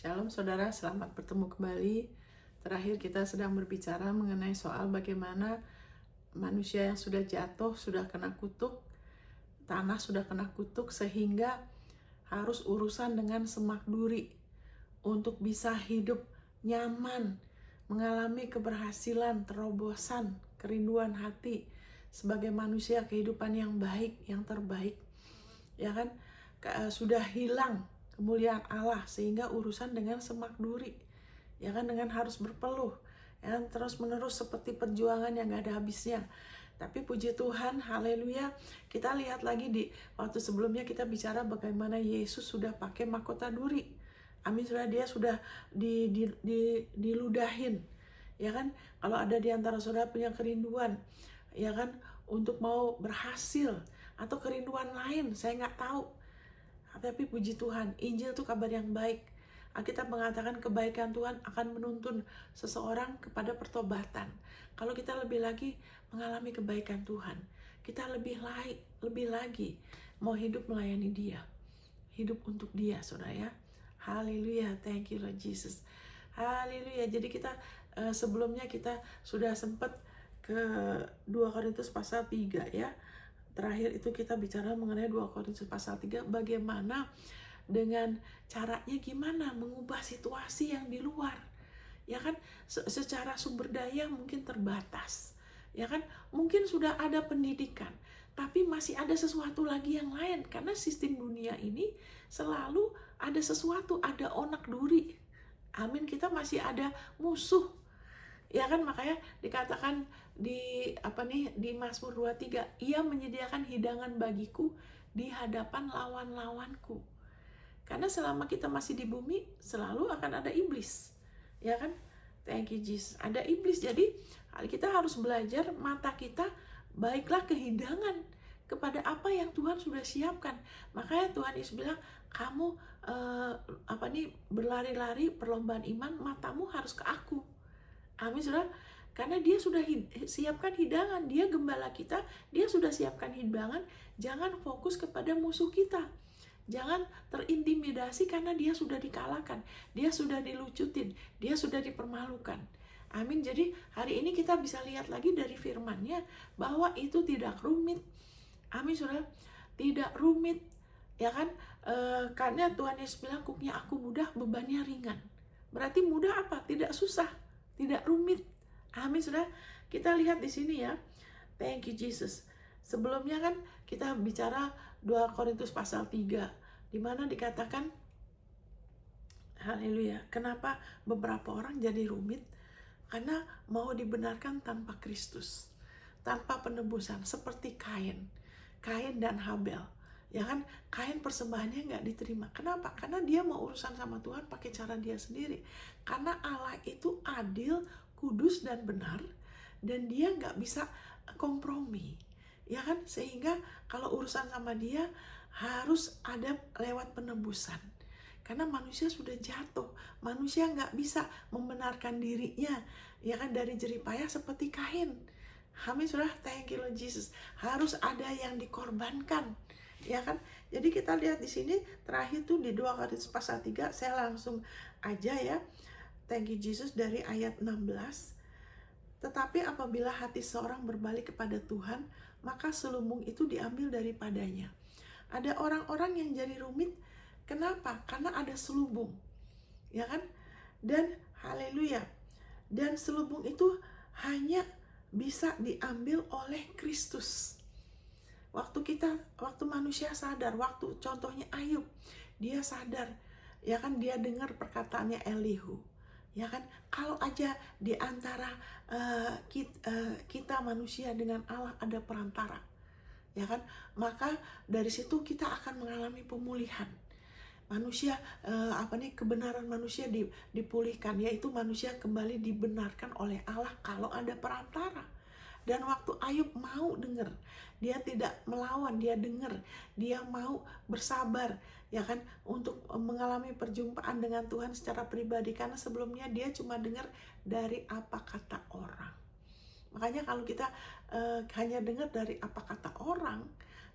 Shalom saudara, selamat bertemu kembali. Terakhir kita sedang berbicara mengenai soal bagaimana manusia yang sudah jatuh, sudah kena kutuk, tanah sudah kena kutuk, sehingga harus urusan dengan semak duri untuk bisa hidup nyaman, mengalami keberhasilan, terobosan, kerinduan hati sebagai manusia, kehidupan yang baik, yang terbaik. Ya kan, sudah hilang kemuliaan Allah sehingga urusan dengan semak duri, ya kan, dengan harus berpeluh, ya kan, terus menerus seperti perjuangan yang gak ada habisnya. Tapi puji Tuhan, haleluya, kita lihat lagi di waktu sebelumnya kita bicara bagaimana Yesus sudah pakai mahkota duri. Amin, dia sudah diludahin, ya kan. Kalau ada di antara saudara punya kerinduan, ya kan, untuk mau berhasil atau kerinduan lain, saya nggak tahu. Tapi puji Tuhan, Injil itu kabar yang baik. Alkitab mengatakan kebaikan Tuhan akan menuntun seseorang kepada pertobatan. Kalau kita lebih lagi mengalami kebaikan Tuhan, kita lebih lagi mau hidup melayani Dia, hidup untuk Dia, saudara ya. Haleluya, thank you Lord Jesus. Haleluya. Jadi kita sebelumnya kita sudah sempat ke 2 Korintus pasal 3 ya. Terakhir itu kita bicara mengenai 2 Korintus pasal 3, bagaimana dengan caranya gimana mengubah situasi yang di luar. Ya kan, secara sumber daya mungkin terbatas. Ya kan, mungkin sudah ada pendidikan, tapi masih ada sesuatu lagi yang lain. Karena sistem dunia ini selalu ada sesuatu, ada onak duri. Amin, kita masih ada musuh. Ya kan, makanya dikatakan di Mazmur 23, Ia menyediakan hidangan bagiku di hadapan lawan-lawanku. Karena selama kita masih di bumi selalu akan ada iblis. Ya kan? Thank you Jesus. Ada iblis. Jadi kita harus belajar, mata kita baiklah kehidangan kepada apa yang Tuhan sudah siapkan. Makanya Tuhan Yesus bilang, kamu berlari-lari perlombaan iman, matamu harus ke aku. Amin, saudara. Karena dia sudah siapkan hidangan, dia gembala kita, dia sudah siapkan hidangan. Jangan fokus kepada musuh kita. Jangan terintimidasi karena dia sudah dikalahkan, dia sudah dilucutin, dia sudah dipermalukan. Amin. Jadi hari ini kita bisa lihat lagi dari firman-Nya bahwa itu tidak rumit. Amin, saudara. Tidak rumit, ya kan? Karena Tuhan Yesus bilang, "Kuknya aku mudah, bebannya ringan." Berarti mudah apa? Tidak susah, tidak rumit. Amin, saudara. Kita lihat di sini ya. Thank you Jesus. Sebelumnya kan kita bicara 2 Korintus pasal 3, di mana dikatakan, haleluya, kenapa beberapa orang jadi rumit? Karena mau dibenarkan tanpa Kristus, tanpa penebusan, seperti Kain dan Habel. Ya kan, Kain persembahannya nggak diterima. Kenapa? Karena dia mau urusan sama Tuhan pakai cara dia sendiri. Karena Allah itu adil, kudus dan benar, dan dia nggak bisa kompromi. Ya kan, sehingga kalau urusan sama dia harus ada lewat penebusan. Karena manusia sudah jatuh, manusia nggak bisa membenarkan dirinya, ya kan, dari jeripayah seperti Kain. Amin, sudah, thank you Lord Jesus. Harus ada yang dikorbankan, ya kan. Jadi kita lihat di sini terakhir tuh di 2 Korintus pasal 3, saya langsung aja ya. Thank you Jesus, dari ayat 16. Tetapi apabila hati seorang berbalik kepada Tuhan, maka selubung itu diambil daripadanya. Ada orang-orang yang jadi rumit. Kenapa? Karena ada selubung, ya kan? Dan haleluya. Dan selubung itu hanya bisa diambil oleh Kristus. Waktu manusia sadar, waktu contohnya Ayub, dia sadar, ya kan, dia dengar perkataannya Elihu. Ya kan, kalau aja di antara kita manusia dengan Allah ada perantara, ya kan, maka dari situ kita akan mengalami pemulihan. Manusia kebenaran manusia dipulihkan, yaitu manusia kembali dibenarkan oleh Allah kalau ada perantara. Dan waktu Ayub mau dengar, dia tidak melawan, dia dengar, dia mau bersabar, ya kan, untuk mengalami perjumpaan dengan Tuhan secara pribadi. Karena sebelumnya dia cuma dengar dari apa kata orang. Makanya kalau kita hanya dengar dari apa kata orang,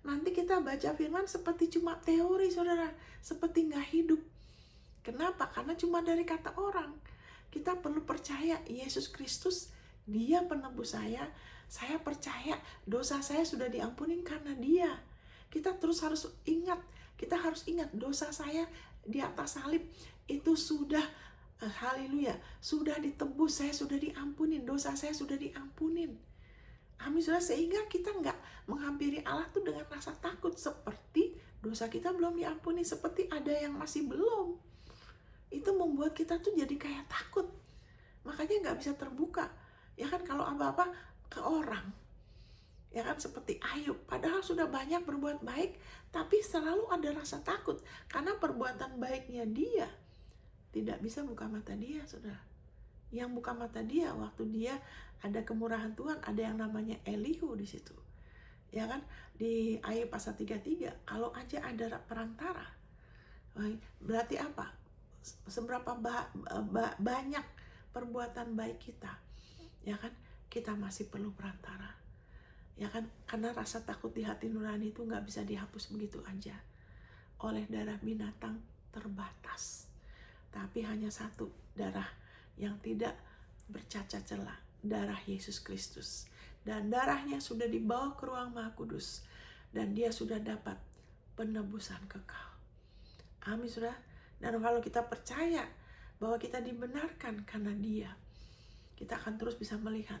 nanti kita baca firman seperti cuma teori, saudara, seperti nggak hidup. Kenapa? Karena cuma dari kata orang. Kita perlu percaya Yesus Kristus, Dia penebus saya. Saya percaya dosa saya sudah diampuni karena Dia. Kita terus harus ingat, dosa saya di atas salib itu sudah, haleluya, sudah ditebus, saya sudah diampunin, dosa saya sudah diampunin. Amin, saudara. Sehingga kita nggak menghampiri Allah tuh dengan rasa takut, seperti dosa kita belum diampuni, seperti ada yang masih belum. Itu membuat kita tuh jadi kayak takut, makanya nggak bisa terbuka, ya kan, kalau apa-apa ke orang, ya kan, seperti Ayub, padahal sudah banyak berbuat baik, tapi selalu ada rasa takut, karena perbuatan baiknya dia tidak bisa buka mata dia, saudara. Yang buka mata dia waktu dia ada kemurahan Tuhan, ada yang namanya Elihu di situ, ya kan, di Ayub pasal 33, kalau aja ada perantara, berarti apa? Seberapa banyak perbuatan baik kita, ya kan, kita masih perlu perantara, ya kan, karena rasa takut di hati nurani itu nggak bisa dihapus begitu aja oleh darah binatang terbatas, tapi hanya satu darah yang tidak bercacat celah, darah Yesus Kristus, dan darahnya sudah dibawa ke ruang Maha Kudus, dan dia sudah dapat penebusan kekal. Amin, saudara. Dan kalau kita percaya bahwa kita dibenarkan karena dia, kita akan terus bisa melihat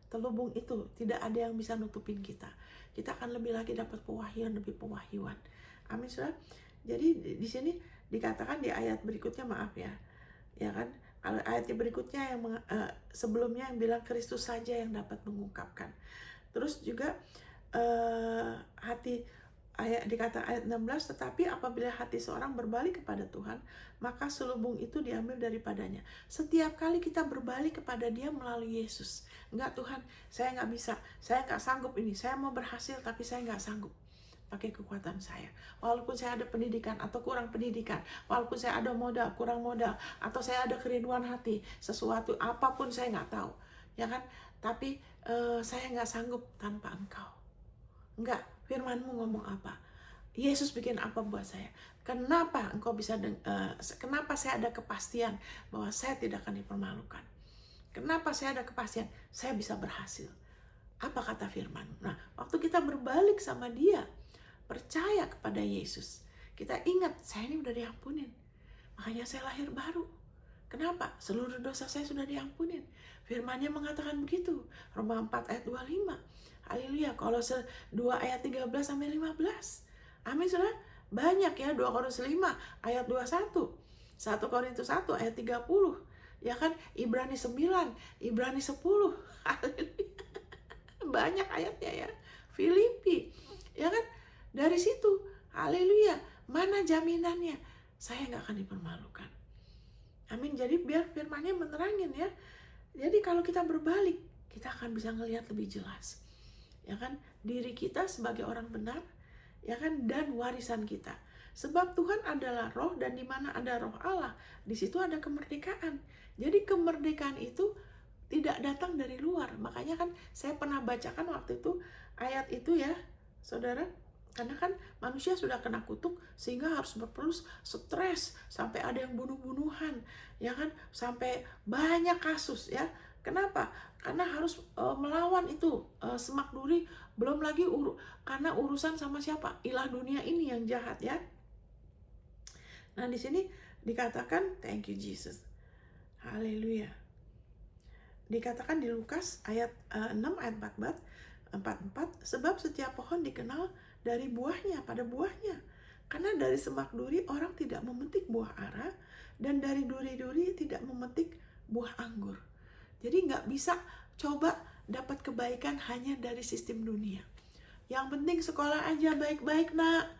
terlubung itu, tidak ada yang bisa nutupin kita. Kita akan lebih lagi dapat pewahyuan, lebih pewahyuan. Amin, saudara. Jadi di sini dikatakan di ayat berikutnya, maaf ya kan, kalau ayat berikutnya yang sebelumnya yang bilang Kristus saja yang dapat mengungkapkan. Terus juga dikata ayat 16, tetapi apabila hati seorang berbalik kepada Tuhan, maka selubung itu diambil daripadanya. Setiap kali kita berbalik kepada dia melalui Yesus, enggak, Tuhan, saya nggak bisa, saya nggak sanggup ini, saya mau berhasil tapi saya nggak sanggup pakai kekuatan saya, walaupun saya ada pendidikan atau kurang pendidikan, walaupun saya ada modal, kurang modal, atau saya ada kerinduan hati, sesuatu apapun saya nggak tahu, ya kan, tapi saya nggak sanggup tanpa Engkau. Enggak, firman-Mu ngomong apa? Yesus bikin apa buat saya? Kenapa Engkau bisa kenapa saya ada kepastian bahwa saya tidak akan dipermalukan? Kenapa saya ada kepastian saya bisa berhasil? Apa kata firman? Nah, waktu kita berbalik sama dia, percaya kepada Yesus, kita ingat, saya ini udah diampunin, makanya saya lahir baru. Kenapa? Seluruh dosa saya sudah diampunin. Firman-Nya mengatakan begitu. Roma 4 ayat 25. Haleluya. Kolose 2 ayat 13 sampai 15. Amin, saudara. Banyak ya, 2 Korintus 5 ayat 21. 1 Korintus 1 ayat 30. Ya kan? Ibrani 9, Ibrani 10. Haleluya. Banyak ayatnya ya. Filipi. Ya kan? Dari situ, haleluya. Mana jaminannya? Saya nggak akan dipermalukan. Amin. Jadi biar firman-Nya menerangin ya. Jadi kalau kita berbalik, kita akan bisa ngelihat lebih jelas, ya kan, diri kita sebagai orang benar, ya kan, dan warisan kita. Sebab Tuhan adalah roh, dan di mana ada roh Allah, di situ ada kemerdekaan. Jadi kemerdekaan itu tidak datang dari luar. Makanya kan saya pernah bacakan waktu itu ayat itu ya, saudara. Karena kan manusia sudah kena kutuk sehingga harus berpelus, stres, sampai ada yang bunuh-bunuhan, ya kan, sampai banyak kasus ya. Kenapa? Karena harus melawan itu semak duri, belum lagi karena urusan sama siapa? Ilah dunia ini yang jahat ya. Nah, di sini dikatakan, thank you Jesus. Haleluya. Dikatakan di Lukas ayat 6 ayat 44, sebab setiap pohon dikenal dari buahnya, pada buahnya. Karena dari semak duri orang tidak memetik buah ara, dan dari duri-duri tidak memetik buah anggur. Jadi nggak bisa coba dapat kebaikan hanya dari sistem dunia. Yang penting sekolah aja baik-baik, nak.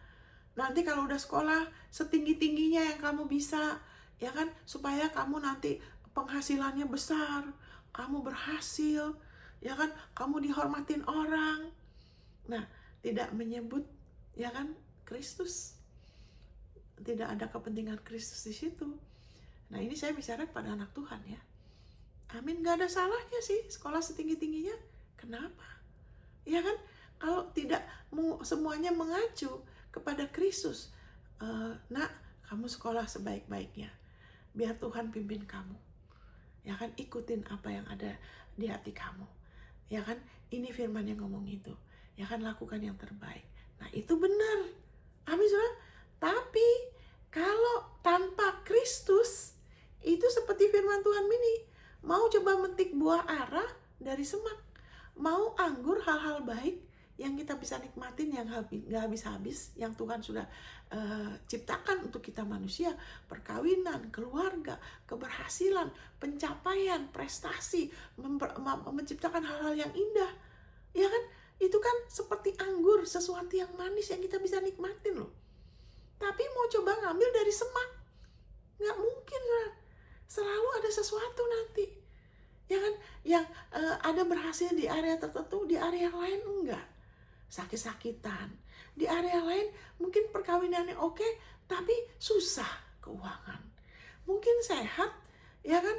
Nanti kalau udah sekolah setinggi-tingginya yang kamu bisa, ya kan, supaya kamu nanti penghasilannya besar, kamu berhasil, ya kan, kamu dihormatin orang. Nah, tidak menyebut, ya kan, Kristus. Tidak ada kepentingan Kristus di situ. Nah, ini saya bicara pada anak Tuhan ya. Amin, gak ada salahnya sih sekolah setinggi-tingginya. Kenapa? Ya kan, kalau tidak semuanya mengacu kepada Kristus. Nah, kamu sekolah sebaik-baiknya. Biar Tuhan pimpin kamu. Ya kan, ikutin apa yang ada di hati kamu. Ya kan, ini firman yang ngomong itu. Ya kan, lakukan yang terbaik. Nah, itu benar. Amin, saudara. Tapi kalau tanpa Kristus, itu seperti firman Tuhan ini. Mau coba metik buah ara dari semak. Mau anggur hal-hal baik yang kita bisa nikmatin, yang gak habis-habis, yang Tuhan sudah ciptakan untuk kita manusia. Perkawinan, keluarga, keberhasilan, pencapaian, prestasi, menciptakan hal-hal yang indah. Ya kan? Itu kan seperti anggur, sesuatu yang manis yang kita bisa nikmatin loh. Tapi mau coba ngambil dari semak, nggak mungkin kan? Selalu ada sesuatu nanti. Ya kan? Yang ada berhasil di area tertentu, di area lain enggak. Sakit-sakitan. Di area lain mungkin perkawinannya oke, tapi susah keuangan. Mungkin sehat, ya kan?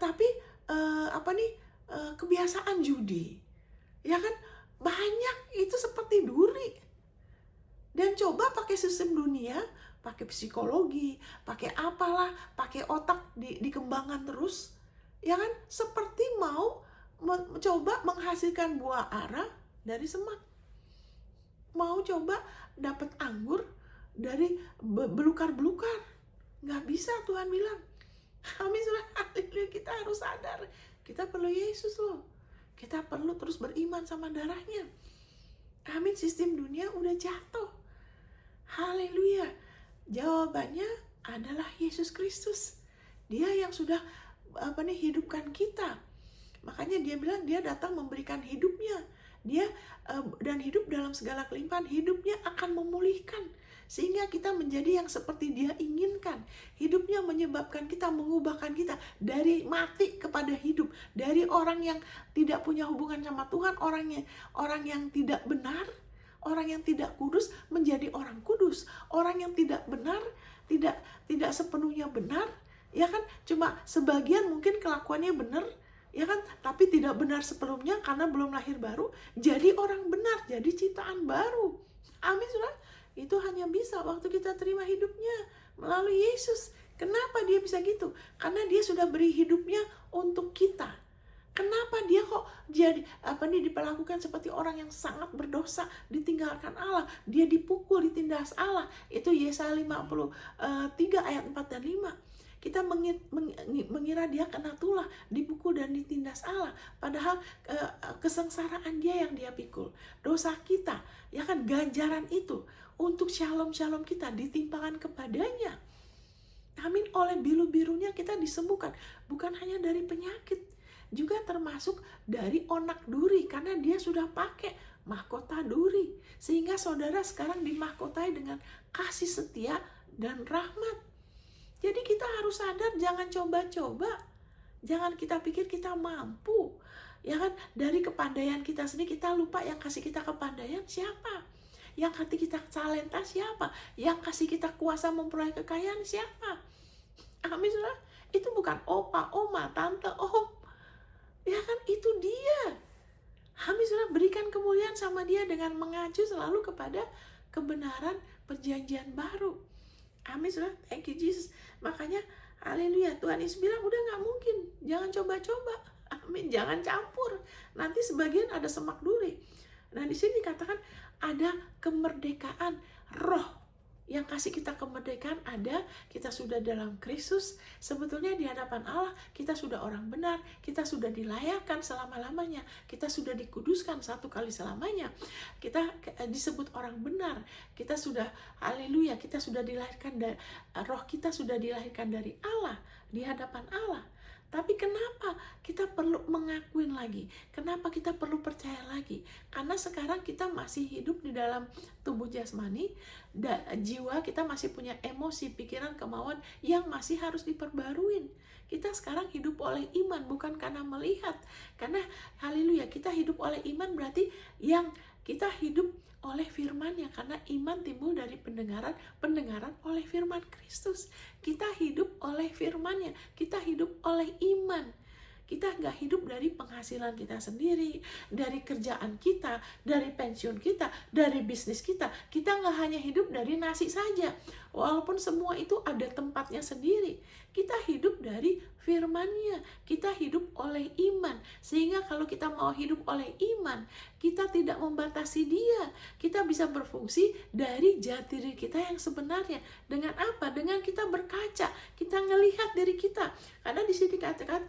Tapi kebiasaan judi. Ya kan? Banyak itu seperti duri. Dan coba pakai sistem dunia, pakai psikologi, pakai apalah, pakai otak dikembangkan terus. Ya kan? Seperti mau mencoba menghasilkan buah ara dari semak. Mau coba dapat anggur dari belukar-belukar. Nggak bisa, Tuhan bilang. Amin, haleluya. Kita harus sadar, kita perlu Yesus loh. Kita perlu terus beriman sama darahnya. Amin, sistem dunia udah jatuh. Haleluya. Jawabannya adalah Yesus Kristus. Dia yang sudah hidupkan kita. Makanya dia bilang dia datang memberikan hidupnya. Dia dan hidup dalam segala kelimpahan, hidupnya akan memulihkan sehingga kita menjadi yang seperti dia inginkan. Hidupnya menyebabkan kita, mengubahkan kita dari mati kepada hidup, dari orang yang tidak punya hubungan sama Tuhan, orang yang tidak benar, orang yang tidak kudus menjadi orang kudus, orang yang tidak benar, tidak sepenuhnya benar, ya kan? Cuma sebagian mungkin kelakuannya benar, ya kan, tapi tidak benar sebelumnya karena belum lahir baru, jadi orang benar, jadi ciptaan baru. Amin, saudara. Itu hanya bisa waktu kita terima hidupnya melalui Yesus. Kenapa dia bisa gitu? Karena dia sudah beri hidupnya untuk kita. Kenapa dia kok jadi diperlakukan seperti orang yang sangat berdosa, ditinggalkan Allah, dia dipukul, ditindas Allah. Itu Yesaya 53 ayat 4 dan 5. Kita mengira dia kena tulah, dipukul dan ditindas Allah. Padahal kesengsaraan dia yang dia pikul. Dosa kita, ya kan, ganjaran itu untuk shalom-shalom kita ditimpakan kepadanya. Amin, oleh biru-birunya kita disembuhkan. Bukan hanya dari penyakit, juga termasuk dari onak duri, karena dia sudah pakai mahkota duri. Sehingga saudara sekarang dimahkotai dengan kasih setia dan rahmat. Jadi kita harus sadar, jangan coba-coba. Jangan kita pikir kita mampu. Ya kan, dari kepandaian kita sendiri kita lupa yang kasih kita kepandaian siapa? Yang hati kita talenta siapa? Yang kasih kita kuasa memperoleh kekayaan siapa? Amin, saudara. Itu bukan opa, oma, tante, om. Ya kan, itu dia. Amin, saudara. Berikan kemuliaan sama dia dengan mengacu selalu kepada kebenaran perjanjian baru. Amin, saudara. Thank you, Jesus. Makanya, haleluya, Tuhan Yesus bilang, udah gak mungkin. Jangan coba-coba. Amin, jangan campur. Nanti sebagian ada semak duri. Nah, di sini dikatakan ada kemerdekaan roh. Yang kasih kita kemerdekaan ada, kita sudah dalam Kristus. Sebetulnya di hadapan Allah, kita sudah orang benar, kita sudah dilayakkan selama-lamanya, kita sudah dikuduskan satu kali selamanya, kita disebut orang benar, kita sudah, haleluya, kita sudah dilahirkan dari roh, kita sudah dilahirkan dari Allah, di hadapan Allah. Tapi kenapa kita perlu mengakuin lagi? Kenapa kita perlu percaya lagi? Karena sekarang kita masih hidup di dalam tubuh jasmani, jiwa kita masih punya emosi, pikiran, kemauan yang masih harus diperbaruin. Kita sekarang hidup oleh iman, bukan karena melihat. Karena haleluya, kita hidup oleh iman berarti yang kita hidup oleh firman-Nya, karena iman timbul dari pendengaran oleh firman Kristus. Kita hidup oleh firman-Nya, kita hidup oleh iman. Kita nggak hidup dari penghasilan kita sendiri, dari kerjaan kita, dari pensiun kita, dari bisnis kita. Kita nggak hanya hidup dari nasi saja. Walaupun semua itu ada tempatnya sendiri. Kita hidup dari firman-Nya. Kita hidup oleh iman. Sehingga kalau kita mau hidup oleh iman, kita tidak membatasi Dia. Kita bisa berfungsi dari jati diri kita yang sebenarnya. Dengan apa? Dengan kita berkaca. Kita ngelihat diri kita. Karena di sini dikatakan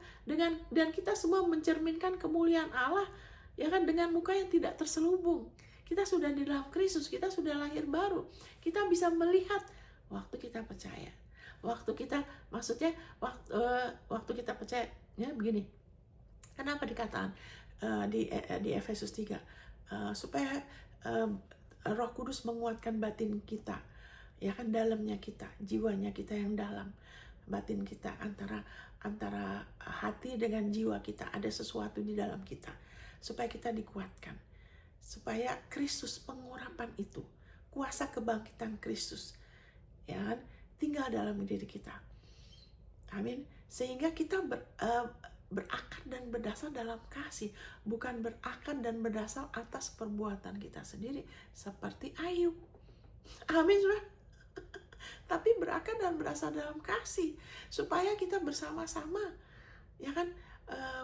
dan kita semua mencerminkan kemuliaan Allah, ya kan, dengan muka yang tidak terselubung. Kita sudah di dalam Kristus, kita sudah lahir baru. Kita bisa melihat waktu kita percaya. Waktu kita, maksudnya waktu kita percaya, ya begini. Kenapa dikatakan di Efesus 3 supaya Roh Kudus menguatkan batin kita, ya kan, dalamnya kita, jiwanya kita yang dalam, batin kita, antara hati dengan jiwa kita, ada sesuatu di dalam kita, supaya kita dikuatkan, supaya Kristus, pengurapan itu, kuasa kebangkitan Kristus, ya kan, tinggal dalam diri kita. Amin. Sehingga kita berakar dan berdasar dalam kasih, bukan berakar dan berdasar atas perbuatan kita sendiri, seperti Ayub. Amin, saudara. Tapi berakar dan berdasar dalam kasih, supaya kita bersama-sama, ya kan,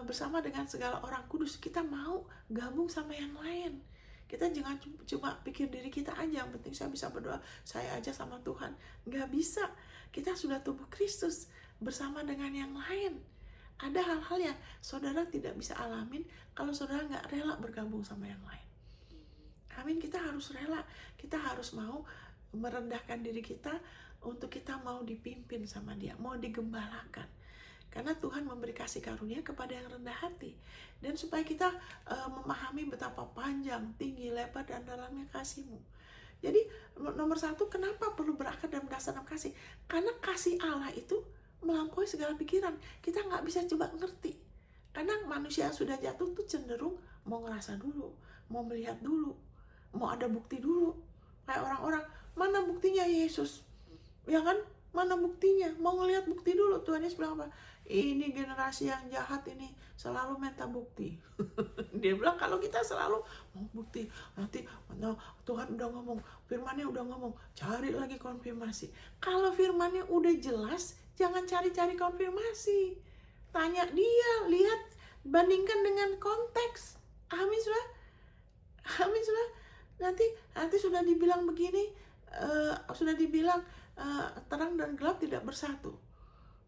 bersama dengan segala orang kudus. Kita mau gabung sama yang lain. Kita jangan cuma pikir diri kita aja, yang penting saya bisa berdoa, saya aja sama Tuhan. Nggak bisa. Kita sudah tubuh Kristus bersama dengan yang lain. Ada hal-hal yang saudara tidak bisa alamin kalau saudara nggak rela bergabung sama yang lain. Amin, kita harus rela. Kita harus mau merendahkan diri kita untuk kita mau dipimpin sama Dia, mau digembalakan. Karena Tuhan memberi kasih karunia kepada yang rendah hati. Dan supaya kita memahami betapa panjang, tinggi, lebar, dan dalamnya kasih-Mu. Jadi nomor satu, kenapa perlu berakar dan berdasar dalam kasih? Karena kasih Allah itu melampaui segala pikiran. Kita nggak bisa coba ngerti. Karena manusia yang sudah jatuh tuh cenderung mau ngerasa dulu, mau melihat dulu, mau ada bukti dulu. Kayak orang-orang, mana buktinya Yesus? Ya kan? Mana buktinya? Mau ngelihat bukti dulu. Tuhan Yesus bilang apa? Ini generasi yang jahat ini selalu minta bukti. Dia bilang kalau kita selalu mau bukti, nanti Tuhan udah ngomong, firman-Nya udah ngomong, cari lagi konfirmasi. Kalau firman-Nya udah jelas, jangan cari-cari konfirmasi. Tanya Dia, lihat, bandingkan dengan konteks. Amin, saudara. Amin, saudara. Nanti sudah dibilang begini, sudah dibilang terang dan gelap tidak bersatu.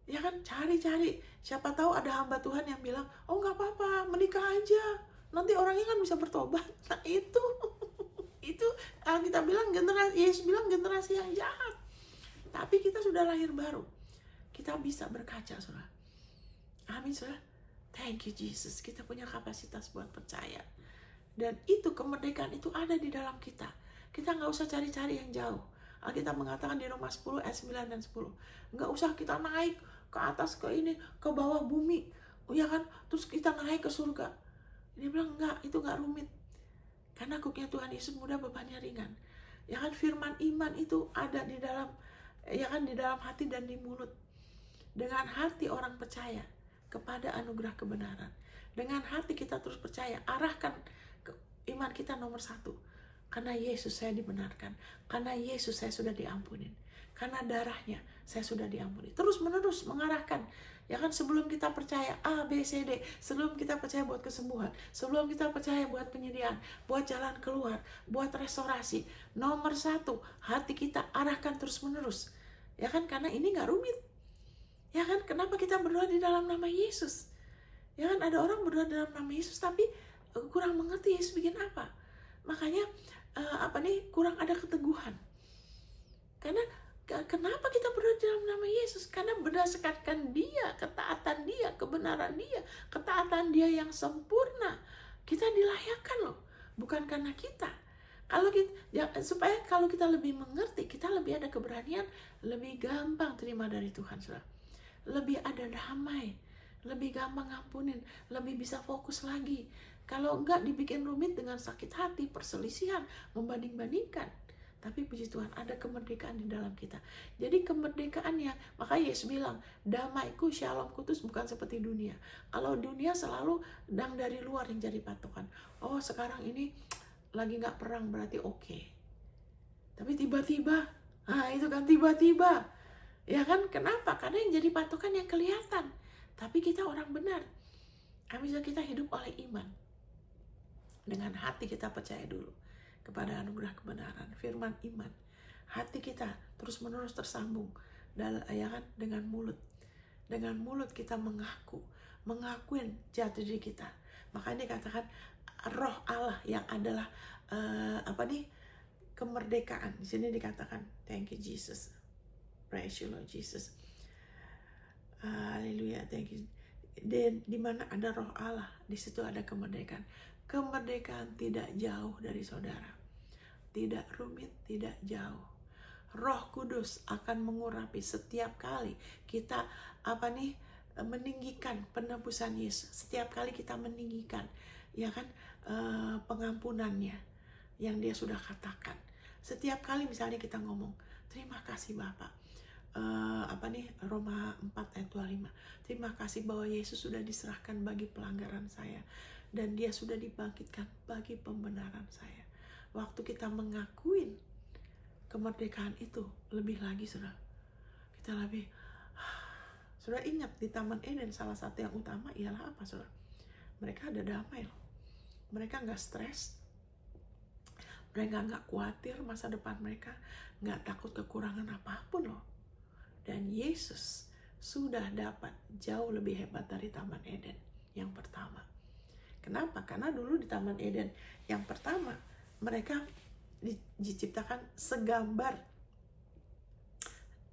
Ya kan, cari-cari. Siapa tahu ada hamba Tuhan yang bilang, oh nggak apa-apa, menikah aja. Nanti orangnya kan bisa bertobat. Nah itu kita bilang Yesus bilang generasi yang jahat. Tapi kita sudah lahir baru. Kita bisa berkaca, saudara. Amin, saudara. Thank you, Jesus. Kita punya kapasitas buat percaya. Dan itu, kemerdekaan itu ada di dalam kita. Kita nggak usah cari-cari yang jauh. Alkitab mengatakan di Roma 10 ayat 9 dan 10. Nggak usah kita naik ke atas, ke ini, ke bawah bumi. Ya kan? Terus kita naik ke surga. Dia bilang enggak, itu nggak rumit. Karena kuknya Tuhan Yesus mudah, bebannya ringan. Ya kan, firman iman itu ada di dalam, ya kan, di dalam hati dan di mulut. Dengan hati orang percaya kepada anugerah kebenaran. Dengan hati kita terus percaya, arahkan iman kita nomor satu. Karena Yesus saya dibenarkan. Karena Yesus saya sudah diampunin. Karena darahnya saya sudah diampuni. Terus menerus mengarahkan. Ya kan, sebelum kita percaya A, B, C, D. Sebelum kita percaya buat kesembuhan. Sebelum kita percaya buat penyediaan. Buat jalan keluar. Buat restorasi. Nomor satu, hati kita arahkan terus menerus. Ya kan, karena ini gak rumit. Ya kan, kenapa kita berdoa di dalam nama Yesus? Ya kan, ada orang berdoa dalam nama Yesus tapi kurang mengerti Yesus bikin apa. Makanya kurang ada keteguhan. Karena kenapa kita berdoa dalam nama Yesus? Karena berdasarkan Dia, ketaatan Dia, kebenaran Dia, ketaatan Dia yang sempurna. Kita dilayakkan loh, bukan karena kita. Supaya kalau kita lebih mengerti, kita lebih ada keberanian, lebih gampang terima dari Tuhan, saudara. Lebih ada damai, lebih gampang ngampunin, lebih bisa fokus lagi. Kalau enggak dibikin rumit dengan sakit hati, perselisihan, membanding-bandingkan. Tapi puji Tuhan ada kemerdekaan di dalam kita. Jadi kemerdekaan yang, makanya Yesus bilang, damaiku, shalomku itu bukan seperti dunia. Kalau dunia selalu dari luar yang jadi patokan. Oh sekarang ini lagi nggak perang berarti oke. Tapi tiba-tiba, itu kan tiba-tiba. Ya kan, kenapa? Karena yang jadi patokan yang kelihatan. Tapi kita orang benar. Bisa kita hidup oleh iman. Dengan hati kita percaya dulu kepada anugerah kebenaran, firman iman. Hati kita terus-menerus tersambung ya kan, dengan mulut. Dengan mulut kita mengakuin jati diri kita. Makanya dikatakan roh Allah yang adalah kemerdekaan. Di sini dikatakan, thank you Jesus. Praise you Lord Jesus. Haleluya, thank you. Dan di mana ada roh Allah, di situ ada kemerdekaan. Kemerdekaan tidak jauh dari saudara. Tidak rumit, tidak jauh. Roh Kudus akan mengurapi setiap kali kita meninggikan penebusan Yesus. Setiap kali kita meninggikan, ya kan, pengampunannya yang dia sudah katakan. Setiap kali misalnya kita ngomong, terima kasih Bapak. Roma 4 ayat 25. Terima kasih bahwa Yesus sudah diserahkan bagi pelanggaran saya dan dia sudah dibangkitkan bagi pembenaran saya. Waktu kita mengakuin kemerdekaan itu, lebih lagi sudah ingat di Taman Eden, salah satu yang utama ialah apa saudara? Mereka ada damai loh. Mereka nggak stres, mereka nggak khawatir masa depan mereka, nggak takut kekurangan apapun loh. Dan Yesus sudah dapat jauh lebih hebat dari Taman Eden yang pertama. Kenapa? Karena dulu di Taman Eden yang pertama, mereka diciptakan segambar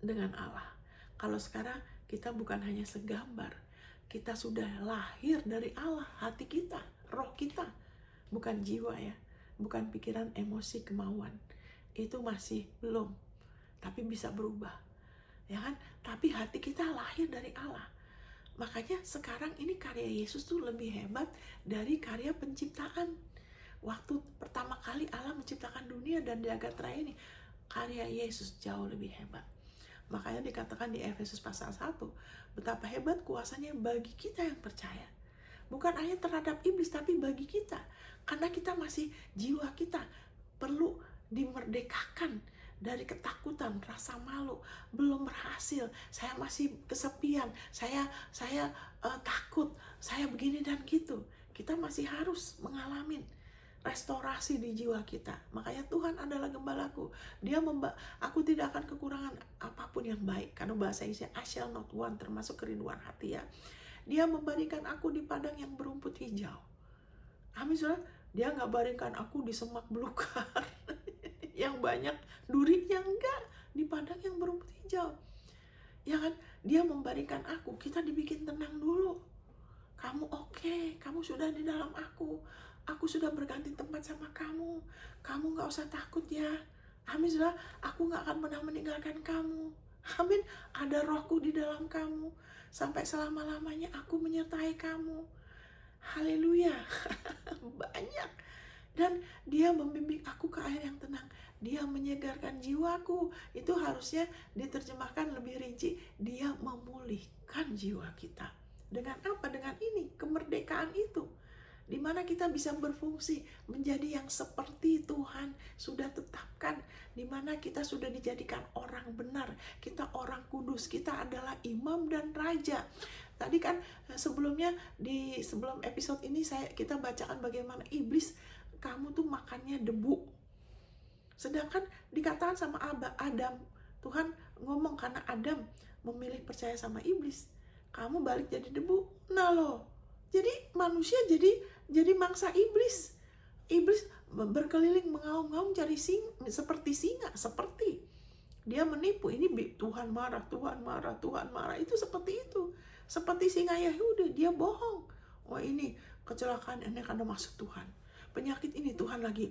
dengan Allah. Kalau sekarang kita bukan hanya segambar, kita sudah lahir dari Allah, hati kita, roh kita, bukan jiwa ya, bukan pikiran, emosi, kemauan. Itu masih belum, tapi bisa berubah. Ya kan? Tapi hati kita lahir dari Allah. Makanya sekarang ini karya Yesus tuh lebih hebat dari karya penciptaan. Waktu pertama kali Allah menciptakan dunia dan jagat raya ini, karya Yesus jauh lebih hebat. Makanya dikatakan di Efesus pasal 1, betapa hebat kuasanya bagi kita yang percaya. Bukan hanya terhadap iblis, tapi bagi kita. Karena kita masih, jiwa kita perlu dimerdekakan dari ketakutan, rasa malu, belum berhasil, saya masih kesepian, saya takut, saya begini dan gitu. Kita masih harus mengalami restorasi di jiwa kita. Makanya Tuhan adalah gembalaku. Aku tidak akan kekurangan apapun yang baik. Karena bahasa Indonesia, I shall not want, termasuk kerinduan hati ya. Dia membaringkan aku di padang yang berumput hijau. Amin saudara. Dia nggak baringkan aku di semak belukar yang banyak durinya, enggak. Di padang yang berumput hijau. Ya kan? Dia membaringkan aku. Kita dibikin tenang dulu. Kamu oke, kamu sudah di dalam aku. Aku sudah berganti tempat sama kamu. Kamu gak usah takut ya. Amin saudara. Aku gak akan pernah meninggalkan kamu. Amin. Ada rohku di dalam kamu. Sampai selama-lamanya aku menyertai kamu. Haleluya. Banyak. Dan dia membimbing aku ke air yang tenang. Dia menyegarkan jiwaku. Itu harusnya diterjemahkan lebih rinci. Dia memulihkan jiwa kita. Dengan apa? Dengan ini, kemerdekaan itu. Di mana kita bisa berfungsi menjadi yang seperti Tuhan sudah tetapkan, di mana kita sudah dijadikan orang benar, kita orang kudus, kita adalah imam dan raja. Tadi kan sebelum episode ini kita bacakan bagaimana iblis, kamu tuh makannya debu. Sedangkan dikatakan sama Adam, Tuhan ngomong karena Adam memilih percaya sama iblis, kamu balik jadi debu. Nah loh, jadi manusia jadi mangsa iblis. Iblis berkeliling mengaum-ngaum cari seperti singa, seperti dia menipu. Ini Tuhan marah, Tuhan marah, Tuhan marah. Itu seperti itu. Seperti singa Yahudi, dia bohong. Oh ini kecelakaan ini karena maksud Tuhan. Penyakit ini Tuhan lagi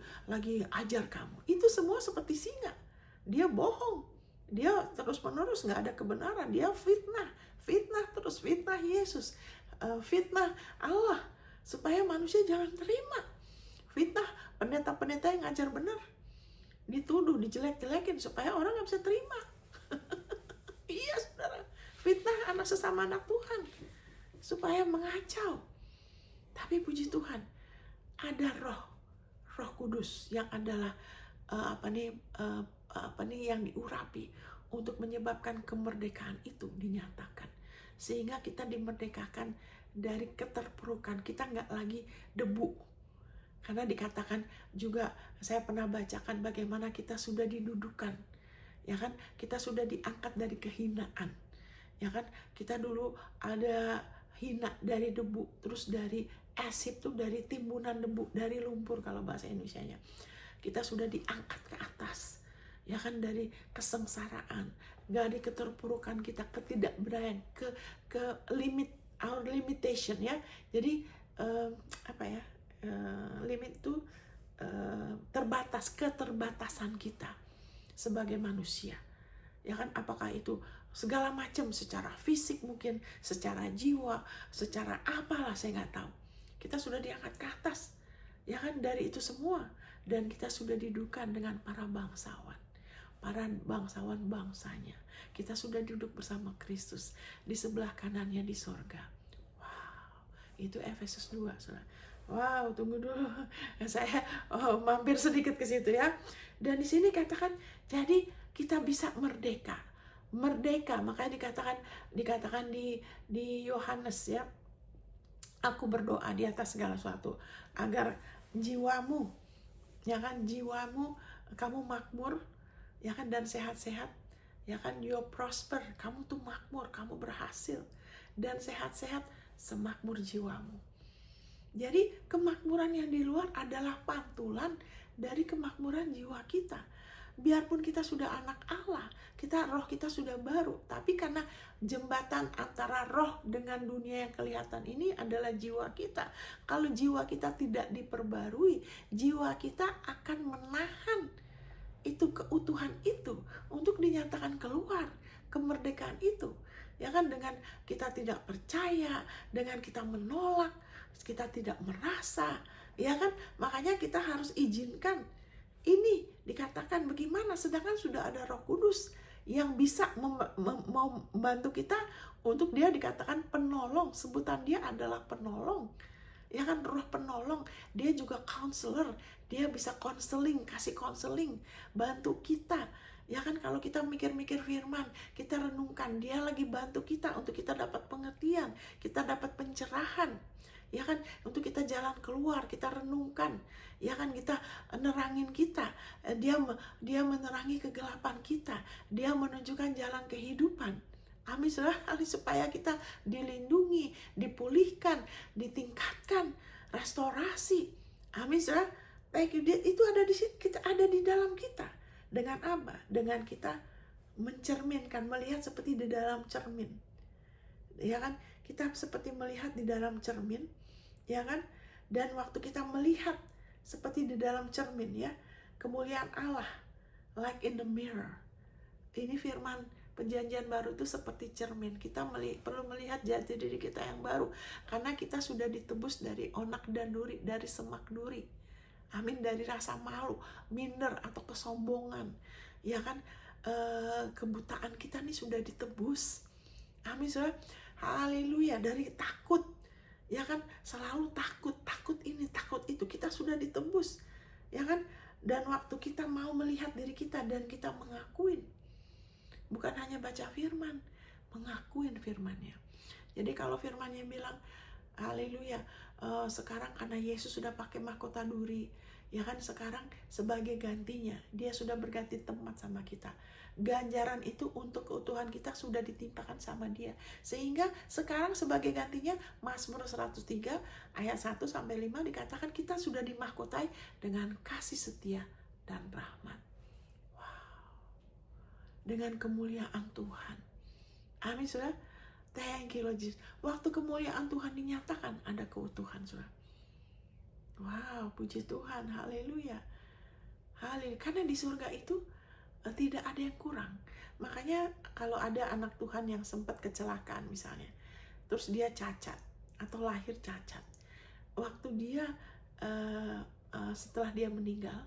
ajar kamu. Itu semua seperti singa. Dia bohong. Dia terus-menerus nggak ada kebenaran. Dia fitnah terus, fitnah Yesus, fitnah Allah, supaya manusia jangan terima. Fitnah pendeta-pendeta yang ngajar benar. dituduh, dijelek-jelekin supaya orang nggak bisa terima. Iya saudara, fitnah anak sesama anak Tuhan supaya mengacau. Tapi puji Tuhan, ada Roh Kudus yang adalah yang diurapi untuk menyebabkan kemerdekaan itu dinyatakan, sehingga kita dimerdekakan dari keterpurukan. Kita nggak lagi debu, karena dikatakan juga, saya pernah bacakan bagaimana kita sudah didudukan, ya kan, kita sudah diangkat dari kehinaan, ya kan, kita dulu ada hina dari debu, terus dari asip tuh, dari timbunan debu, dari lumpur kalau bahasa Indonesianya. Kita sudah diangkat ke atas, ya kan, dari kesengsaraan, dari keterpurukan kita, ketidakberdayaan, ke limit, our limitation, ya. Jadi limit itu terbatas, keterbatasan kita sebagai manusia, ya kan, apakah itu segala macam, secara fisik mungkin, secara jiwa, secara apalah, saya nggak tahu. Kita sudah diangkat ke atas, ya kan, dari itu semua. Dan kita sudah didudukan dengan para bangsawan bangsanya. Kita sudah duduk bersama Kristus di sebelah kanannya di sorga. Wow, itu Efesus 2, saudara. Wow, tunggu dulu, saya mampir sedikit ke situ ya. Dan di sini katakan, jadi kita bisa merdeka, makanya dikatakan di Yohanes, ya, aku berdoa di atas segala sesuatu agar jiwamu, ya kan, kamu makmur, ya kan, dan sehat-sehat, ya kan, you prosper, kamu tuh makmur, kamu berhasil dan sehat-sehat semakmur jiwamu. Jadi kemakmuran yang di luar adalah pantulan dari kemakmuran jiwa kita. Biarpun kita sudah anak Allah, roh kita sudah baru, tapi karena jembatan antara roh dengan dunia yang kelihatan ini adalah jiwa kita. Kalau jiwa kita tidak diperbarui, jiwa kita akan menahan itu keutuhan itu untuk dinyatakan keluar, kemerdekaan itu, ya kan, dengan kita tidak percaya, dengan kita menolak, kita tidak merasa, ya kan, makanya kita harus izinkan. Ini dikatakan bagaimana, sedangkan sudah ada Roh Kudus yang bisa membantu kita untuk, dia dikatakan penolong, sebutan dia adalah penolong, ya kan, roh penolong. Dia juga counselor, dia bisa counseling, kasih counseling, bantu kita, ya kan. Kalau kita mikir-mikir firman, kita renungkan, dia lagi bantu kita untuk kita dapat pengertian, kita dapat pencerahan, ya kan, untuk kita jalan keluar, kita renungkan, ya kan, kita nerangin kita, dia menerangi kegelapan kita, dia menunjukkan jalan kehidupan. Amin, supaya kita dilindungi, dipulihkan, ditingkatkan, restorasi. Amin, saudara. Thank you. Itu ada di sini, kita ada di dalam kita. Dengan apa? Dengan kita mencerminkan, melihat seperti di dalam cermin, ya kan, kita seperti melihat di dalam cermin, ya kan. Dan waktu kita melihat seperti di dalam cermin, ya, kemuliaan Allah, like in the mirror. Ini firman Perjanjian Baru itu seperti cermin. Kita perlu melihat jati diri kita yang baru, karena kita sudah ditebus dari onak dan duri, dari semak duri. Amin, dari rasa malu, minder atau kesombongan, ya kan, kebutaan kita nih sudah ditebus. Amin, saudara. Haleluya. Dari takut, ya kan, selalu takut ini, takut itu, kita sudah ditebus, ya kan. Dan waktu kita mau melihat diri kita dan kita mengakuin, bukan hanya baca firman, mengakuin firmannya. Jadi kalau firmannya bilang, haleluya, sekarang karena Yesus sudah pakai mahkota duri, ya kan, sekarang sebagai gantinya, dia sudah berganti tempat sama kita. Ganjaran itu untuk keutuhan kita sudah ditimpakan sama dia. Sehingga sekarang sebagai gantinya, Mazmur 103 ayat 1-5 dikatakan kita sudah dimahkotai dengan kasih setia dan rahmat. Dengan kemuliaan Tuhan. Amin, saudara. Thank you, Lord Jesus. Waktu kemuliaan Tuhan dinyatakan, ada keutuhan, saudara. Wow, puji Tuhan, haleluya. Haleluya. Karena di surga itu tidak ada yang kurang. Makanya kalau ada anak Tuhan yang sempat kecelakaan misalnya, terus dia cacat atau lahir cacat, waktu dia setelah dia meninggal,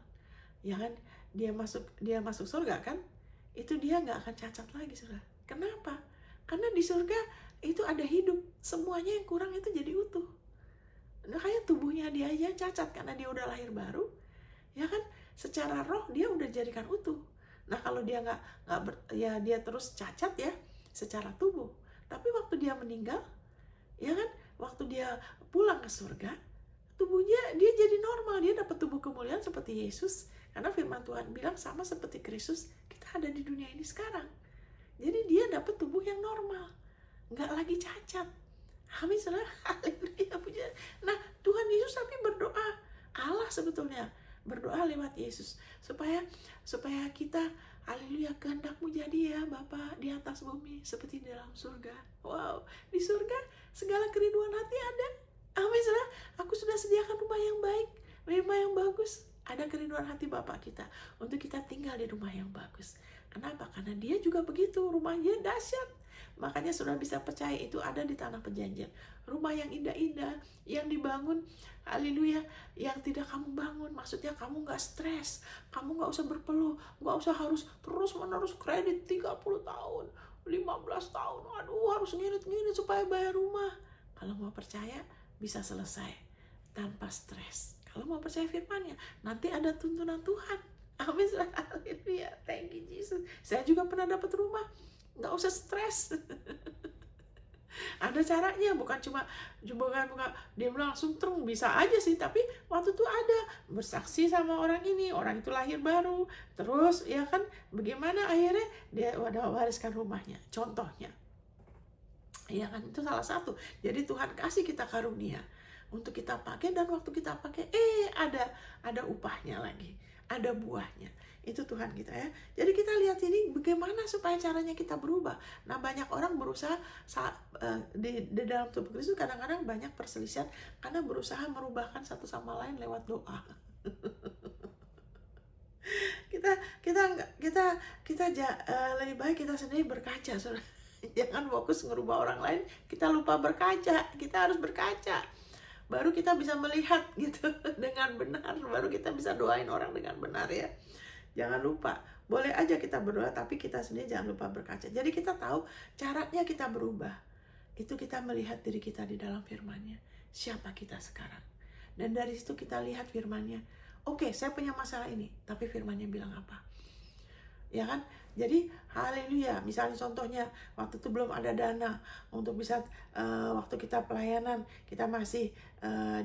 ya kan, dia masuk surga kan, itu dia nggak akan cacat lagi, saudara. Kenapa? Karena di surga itu ada hidup, semuanya yang kurang itu jadi utuh. Makanya tubuhnya dia aja cacat karena dia udah lahir baru, ya kan? Secara roh dia udah dijadikan utuh. Nah kalau dia ya dia terus cacat ya secara tubuh. Tapi waktu dia meninggal, ya kan? Waktu dia pulang ke surga, tubuhnya dia jadi normal, dia dapat tubuh kemuliaan seperti Yesus. Karena firman Tuhan bilang sama seperti Kristus, kita ada di dunia ini sekarang. Jadi dia dapat tubuh yang normal, nggak lagi cacat. Amin, saudara. Haleluya, puji. Nah, Tuhan Yesus tapi berdoa, Allah sebetulnya berdoa lewat Yesus supaya kita, haleluya, kehendak-Mu jadi ya Bapa di atas bumi seperti di dalam surga. Wow, di surga segala kerinduan hati ada. Amin, saudara. Aku sudah sediakan rumah yang baik, rumah yang bagus. Ada kerinduan hati Bapa kita untuk kita tinggal di rumah yang bagus. Kenapa? Karena dia juga begitu, rumahnya dahsyat. Makanya sudah bisa percaya itu ada di tanah perjanjian. Rumah yang indah-indah, yang dibangun, haleluya, yang tidak kamu bangun. Maksudnya kamu gak stres, kamu gak usah berpeluh, gak usah harus terus-menerus kredit 30 tahun, 15 tahun. Aduh, harus ngirit-ngirit supaya bayar rumah. Kalau mau percaya, bisa selesai tanpa stres. Kalau mau percaya firman-Nya, nanti ada tuntunan Tuhan. Amin. Haleluya. Thank you Jesus. Saya juga pernah dapat rumah, nggak usah stres. Ada caranya, bukan dia langsung terung, bisa aja sih, tapi waktu itu ada bersaksi sama orang ini, orang itu lahir baru, terus ya kan, bagaimana akhirnya dia udah wariskan rumahnya, contohnya. Ya kan, itu salah satu. Jadi Tuhan kasih kita karunia untuk kita pakai, dan waktu kita pakai ada upahnya lagi, ada buahnya. Itu Tuhan kita ya. Jadi kita lihat ini bagaimana supaya caranya kita berubah. Nah, banyak orang berusaha di dalam tubuh Kristus, kadang-kadang banyak perselisihan karena berusaha merubahkan satu sama lain lewat doa. Lebih baik kita sendiri berkaca, saudara. Jangan fokus ngerubah orang lain, kita lupa berkaca. Kita harus berkaca, baru kita bisa melihat gitu dengan benar, baru kita bisa doain orang dengan benar ya. Jangan lupa, boleh aja kita berdoa, tapi kita sendiri jangan lupa berkaca. Jadi kita tahu caranya kita berubah, itu kita melihat diri kita di dalam firman-Nya, siapa kita sekarang. Dan dari situ kita lihat firman-Nya, oke, saya punya masalah ini, tapi firman-Nya bilang apa? Ya kan? Jadi haleluya, misalnya contohnya waktu itu belum ada dana untuk bisa waktu kita pelayanan, kita masih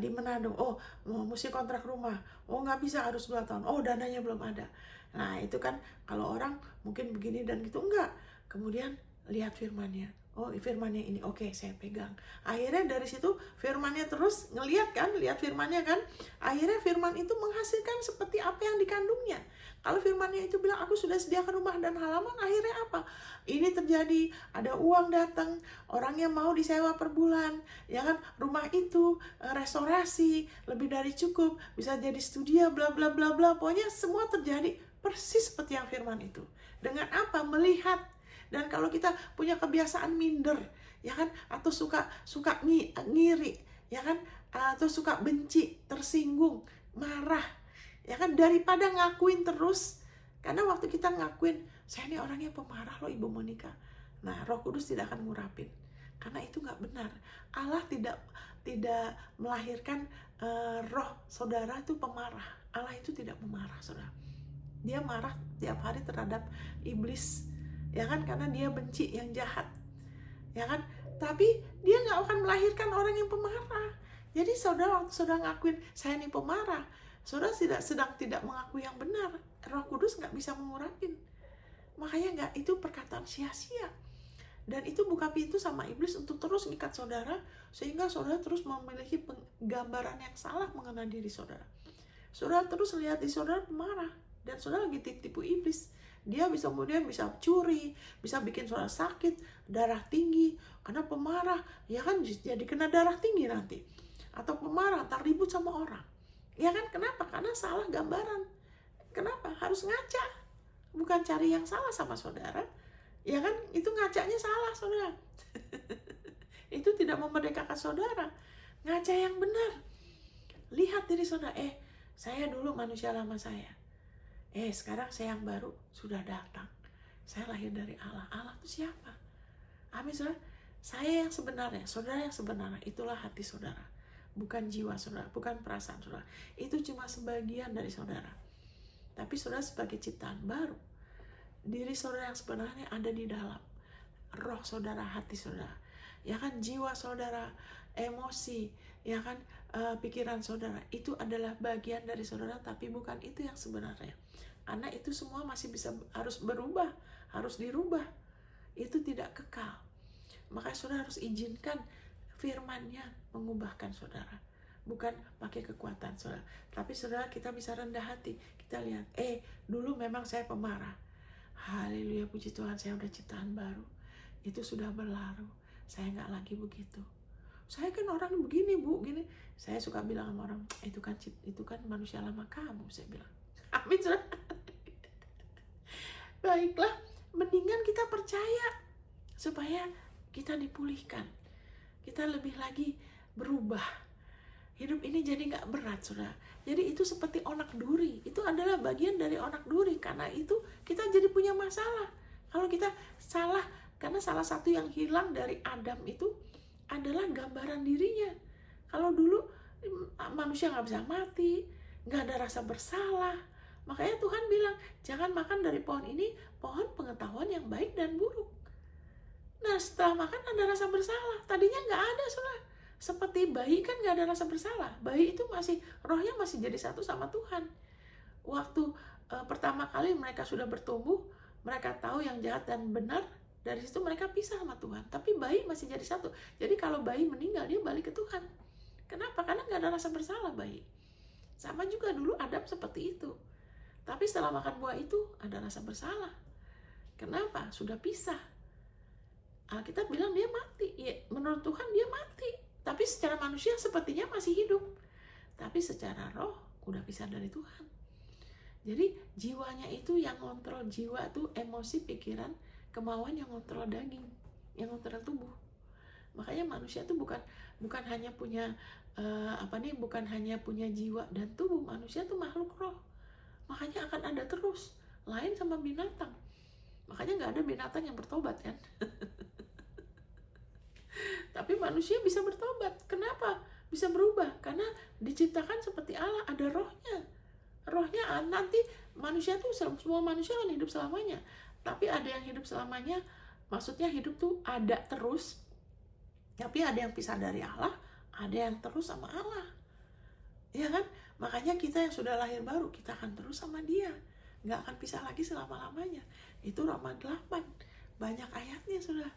di Manado, mesti kontrak rumah, nggak bisa, harus 2 tahun, dananya belum ada. Nah itu kan kalau orang mungkin begini dan gitu, enggak. Kemudian lihat firman-Nya, firman-Nya ini, oke, saya pegang. Akhirnya dari situ firman-Nya terus ngelihat kan, lihat firman-Nya kan, akhirnya firman itu menghasilkan seperti apa yang dikandungnya. Kalau firman-Nya itu bilang aku sudah sediakan rumah dan halaman, akhirnya apa? Ini terjadi, ada uang datang, orangnya mau disewa per bulan, ya kan? Rumah itu restorasi, lebih dari cukup, bisa jadi studio, bla bla bla bla. Pokoknya semua terjadi persis seperti yang firman itu. Dengan apa? Melihat. Dan kalau kita punya kebiasaan minder, ya kan? Atau suka ngiri, ya kan? Atau suka benci, tersinggung, marah, ya kan, daripada ngakuin terus. Karena waktu kita ngakuin, saya ini orangnya pemarah loh Ibu Monica, nah Roh Kudus tidak akan ngurapin, karena itu nggak benar. Allah tidak melahirkan roh saudara itu pemarah. Allah itu tidak memarah, saudara. Dia marah tiap hari terhadap iblis, ya kan, karena dia benci yang jahat, ya kan. Tapi dia nggak akan melahirkan orang yang pemarah. Jadi saudara, waktu saudara ngakuin saya ini pemarah, saudara sedang tidak mengakui yang benar. Roh Kudus nggak bisa mengurapin. Makanya itu perkataan sia-sia. Dan itu buka pintu sama iblis untuk terus ngikat saudara, sehingga saudara terus memiliki gambaran yang salah mengenai diri saudara. Saudara terus lihat di saudara pemarah, dan saudara lagi tipu iblis. Dia kemudian bisa curi, bisa bikin saudara sakit, darah tinggi, karena pemarah, ya kan, jadi kena darah tinggi nanti. Atau pemarah, tak ribut sama orang. Ya kan, kenapa? Karena salah gambaran. Kenapa? Harus ngaca. Bukan cari yang salah sama saudara. Ya kan, itu ngacanya salah, saudara. Itu tidak memerdekakan saudara. Ngaca yang benar. Lihat diri saudara, saya dulu manusia lama saya. Sekarang saya yang baru sudah datang. Saya lahir dari Allah. Allah itu siapa? Amin, saudara. Saya yang sebenarnya, saudara yang sebenarnya, itulah hati saudara. Bukan jiwa saudara, bukan perasaan saudara. Itu cuma sebagian dari saudara. Tapi saudara sebagai ciptaan baru. Diri saudara yang sebenarnya ada di dalam. Roh saudara, hati saudara. Ya kan, jiwa saudara, emosi, ya kan, pikiran saudara. Itu adalah bagian dari saudara, tapi bukan itu yang sebenarnya. Karena itu semua masih harus berubah, harus dirubah. Itu tidak kekal. Makanya saudara harus izinkan firman-Nya mengubahkan saudara. Bukan pakai kekuatan saudara. Tapi saudara, kita bisa rendah hati. Kita lihat, dulu memang saya pemarah. Haleluya, puji Tuhan, saya udah ciptaan baru. Itu sudah berlalu. Saya nggak lagi begitu. Saya kan orang begini, Bu, gini. Saya suka bilang sama orang, itu kan manusia lama kamu, saya bilang. Amin, saudara. Baiklah, mendingan kita percaya supaya kita dipulihkan. Kita lebih lagi berubah. Hidup ini jadi nggak berat, saudara. Jadi itu seperti onak duri. Itu adalah bagian dari onak duri. Karena itu kita jadi punya masalah. Kalau kita salah, karena salah satu yang hilang dari Adam itu adalah gambaran dirinya. Kalau dulu manusia nggak bisa mati, nggak ada rasa bersalah. Makanya Tuhan bilang, jangan makan dari pohon ini, pohon pengetahuan yang baik dan buruk. Nah, setelah makan ada rasa bersalah. Tadinya nggak ada, saudara. Seperti bayi kan nggak ada rasa bersalah. Bayi itu rohnya masih jadi satu sama Tuhan. Waktu pertama kali mereka sudah bertumbuh, mereka tahu yang jahat dan benar. Dari situ mereka pisah sama Tuhan. Tapi bayi masih jadi satu. Jadi kalau bayi meninggal, dia balik ke Tuhan. Kenapa? Karena nggak ada rasa bersalah bayi. Sama juga dulu Adam seperti itu. Tapi setelah makan buah itu, ada rasa bersalah. Kenapa? Sudah pisah. Alkitab bilang dia mati. Ya, menurut Tuhan dia mati. Tapi secara manusia sepertinya masih hidup. Tapi secara roh udah pisah dari Tuhan. Jadi jiwanya itu yang kontrol. Jiwa itu emosi, pikiran, kemauan yang kontrol daging, yang kontrol tubuh. Makanya manusia itu bukan hanya punya bukan hanya punya jiwa dan tubuh. Manusia itu makhluk roh. Makanya akan ada terus. Lain sama binatang. Makanya nggak ada binatang yang bertobat kan. Tapi manusia bisa bertobat. Kenapa? Bisa berubah. Karena diciptakan seperti Allah. Ada rohnya. Rohnya nanti manusia tuh, semua manusia kan hidup selamanya. Tapi ada yang hidup selamanya. Maksudnya hidup tuh ada terus. Tapi ada yang pisah dari Allah. Ada yang terus sama Allah. Ya kan? Makanya kita yang sudah lahir baru, kita akan terus sama dia. Nggak akan pisah lagi selama-lamanya. Itu Roma 8. Banyak ayatnya sudah.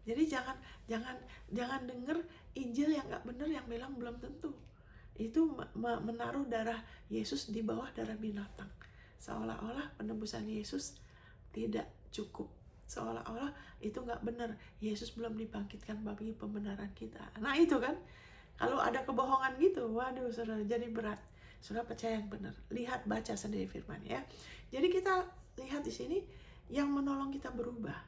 Jadi jangan dengar Injil yang nggak benar, yang bilang belum tentu. Itu menaruh darah Yesus di bawah darah binatang. Seolah-olah penebusan Yesus tidak cukup. Seolah-olah itu nggak benar. Yesus belum dibangkitkan bagi pembenaran kita. Nah itu kan, kalau ada kebohongan gitu, waduh saudara, jadi berat. Saudara percaya yang benar. Lihat, baca sendiri firman ya. Jadi kita lihat di sini yang menolong kita berubah.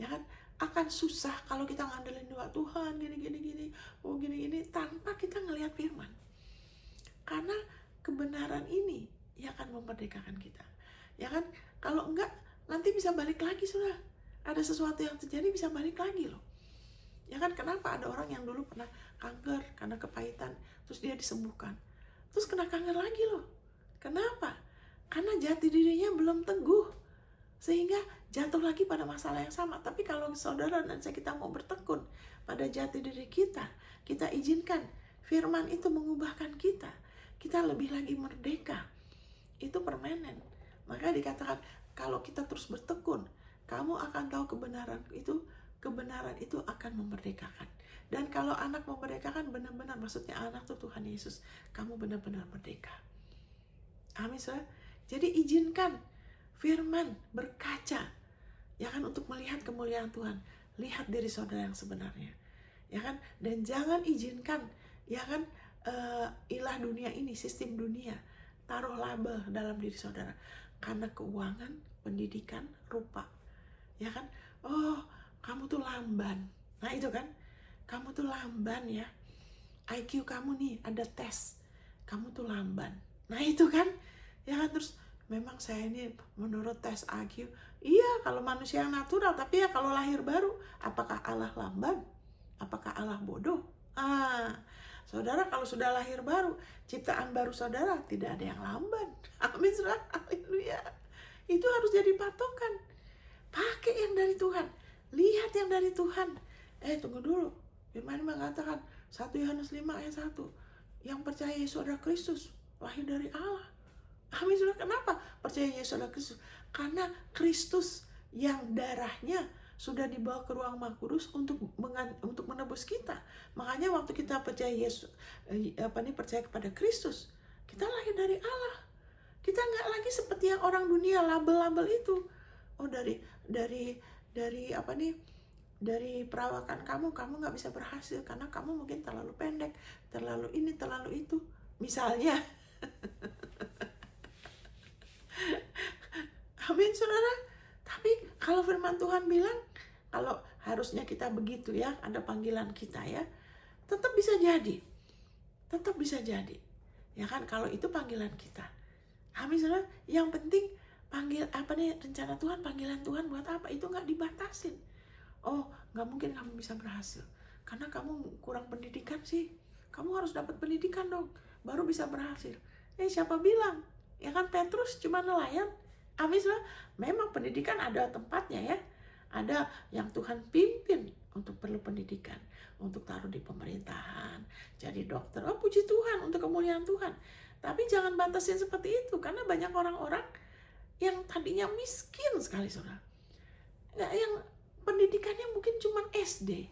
Ya kan? Akan susah kalau kita ngandelin doa Tuhan gini tanpa kita ngelihat firman. Karena kebenaran ini yang akan memerdekakan kita. Ya kan? Kalau enggak, nanti bisa balik lagi, saudara. Ada sesuatu yang terjadi bisa balik lagi loh. Ya kan? Kenapa ada orang yang dulu pernah kanker karena kepahitan, terus dia disembuhkan, terus kena kanker lagi loh. Kenapa? Karena jati dirinya belum teguh, sehingga jatuh lagi pada masalah yang sama. Tapi kalau saudara dan saya, kita mau bertekun pada jati diri kita, kita izinkan firman itu mengubahkan kita, kita lebih lagi merdeka. Itu permanen. Maka dikatakan, kalau kita terus bertekun, kamu akan tahu kebenaran itu akan memerdekakan. Dan kalau anak memerdekakan, benar-benar, maksudnya anak itu Tuhan Yesus, kamu benar-benar merdeka. Amin, saudara. Jadi izinkan firman berkaca, ya kan, untuk melihat kemuliaan Tuhan. Lihat diri saudara yang sebenarnya, ya kan. Dan jangan izinkan, ya kan, ilah dunia ini, sistem dunia, taruh label dalam diri saudara. Karena keuangan, pendidikan, rupa, ya kan. Oh, kamu tuh lamban. Nah itu kan, kamu tuh lamban ya. IQ kamu nih ada tes, kamu tuh lamban. Nah itu kan, ya kan. Terus memang saya ini menurut tes IQ, iya kalau manusia yang natural, tapi ya kalau lahir baru, apakah Allah lamban? Apakah Allah bodoh? Saudara kalau sudah lahir baru, ciptaan baru saudara, tidak ada yang lamban. Amin, saudara. Haleluya. Itu harus jadi patokan. Pakai yang dari Tuhan. Lihat yang dari Tuhan. Tunggu dulu. Firman mengatakan 1 Yohanes 5 ayat 1. Yang percaya Yesus adalah Kristus, lahir dari Allah. Amin, saudara. Kenapa percaya Yesus adalah Kristus? Karena Kristus yang darahnya sudah dibawa ke ruang Maha Kudus untuk menebus kita. Makanya waktu kita percaya Yesus, percaya kepada Kristus, kita lahir dari Allah. Kita nggak lagi seperti yang orang dunia label-label itu. Oh dari perawakan kamu nggak bisa berhasil karena kamu mungkin terlalu pendek, terlalu ini, terlalu itu. Misalnya. Amin, saudara. Tapi kalau firman Tuhan bilang, kalau harusnya kita begitu ya, ada panggilan kita ya, tetap bisa jadi. Tetap bisa jadi. Ya kan, kalau itu panggilan kita. Amin, saudara. Yang penting rencana Tuhan, panggilan Tuhan buat apa? Itu nggak dibatasin. Oh, nggak mungkin kamu bisa berhasil. Karena kamu kurang pendidikan sih. Kamu harus dapat pendidikan dong, baru bisa berhasil. Siapa bilang? Ya kan, Petrus cuma nelayan. Amin, saudara. Memang pendidikan ada tempatnya ya. Ada yang Tuhan pimpin untuk perlu pendidikan, untuk taruh di pemerintahan, jadi dokter. Oh, puji Tuhan, untuk kemuliaan Tuhan. Tapi jangan batasin seperti itu, karena banyak orang-orang yang tadinya miskin sekali, saudara. Yang pendidikannya mungkin cuma SD,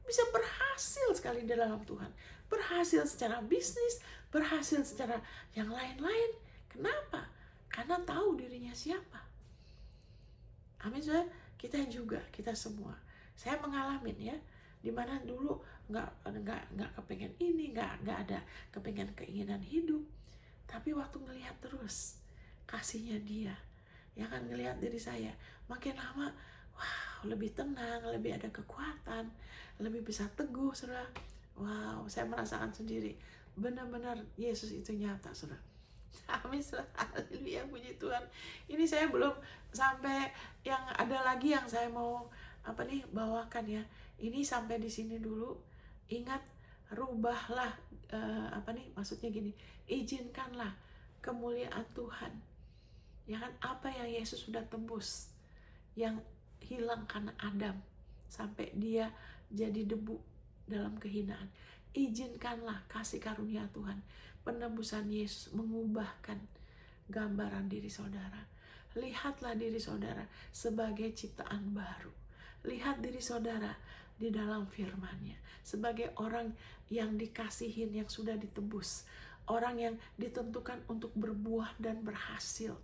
bisa berhasil sekali di dalam Tuhan. Berhasil secara bisnis, berhasil secara yang lain-lain. Kenapa? Karena tahu dirinya siapa. Amin, saudara. Kita semua. Saya mengalami ya, dimana dulu nggak kepengen ini, nggak ada kepengen keinginan hidup. Tapi waktu ngelihat terus kasihnya Dia, ya kan, ngelihat diri saya makin lama, wow, lebih tenang, lebih ada kekuatan, lebih bisa teguh, saudara. Wow, saya merasakan sendiri, benar-benar Yesus itu nyata, saudara. Amin, haleluya, puji Tuhan. Ini saya belum sampai yang ada lagi yang saya mau bawakan ya. Ini sampai di sini dulu. Ingat, rubahlah maksudnya gini, izinkanlah kemuliaan Tuhan. Ya kan, apa yang Yesus sudah tembus, yang hilang karena Adam, sampai dia jadi debu dalam kehinaan. Izinkanlah kasih karunia Tuhan, penebusan Yesus mengubahkan gambaran diri saudara. Lihatlah diri saudara sebagai ciptaan baru. Lihat diri saudara di dalam firman-Nya sebagai orang yang dikasihin, yang sudah ditebus, orang yang ditentukan untuk berbuah dan berhasil.